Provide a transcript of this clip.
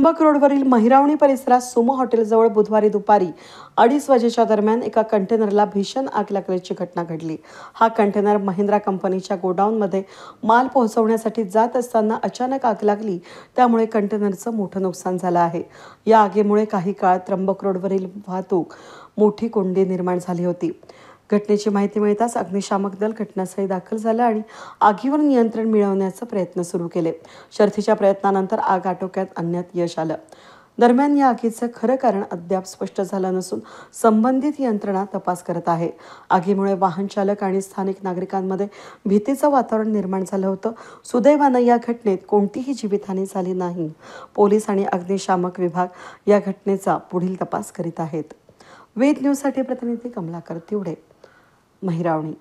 त्र्यंबक रोडवरील महिरावणी परिसरात सुमो हॉटेलजवळ बुधवारी दुपारी 2:30 वाजेच्या दरम्यान एका कंटेनरला भीषण आग लागल्याची घटना घडली। हा कंटेनर महिंद्रा कंपनीच्या गोडाऊनमध्ये माल पोहोचवण्यासाठी जात असताना अचानक आग लागली, त्यामुळे कंटेनरचं मोठं नुकसान झालं आहे। या आगीमुळे काही काळ त्र्यंबक रोडवरील वाहतूक मोठी कोंडी निर्माण झाली होती। घटनेची माहिती मिळताच अग्निशामक दल घटनास्थळी दाखल झालं आणि आगीवर नियंत्रण मिळवण्याचा प्रयत्न सुरू केले। शर्थीच्या प्रयत्नानंतर आग आटोक्यात आणण्यात यश आलं। दरम्यान या आगीचं खरं कारण अद्याप स्पष्ट झालं नसून संबंधित यंत्रणा तपास करत आहे। आगीमुळे वाहन चालक आणि स्थानिक नागरिकांमध्ये भीतीचं वातावरण निर्माण झालं होतं। सुदैवानं या घटनेत कोणतीही जीवितहानी झाली नाही। पोलीस आणि अग्निशामक विभाग या घटनेचा पुढील तपास करीत आहेत। वेद न्यूजसाठी प्रतिनिधी कमलाकर तिवडे, महिरावणी।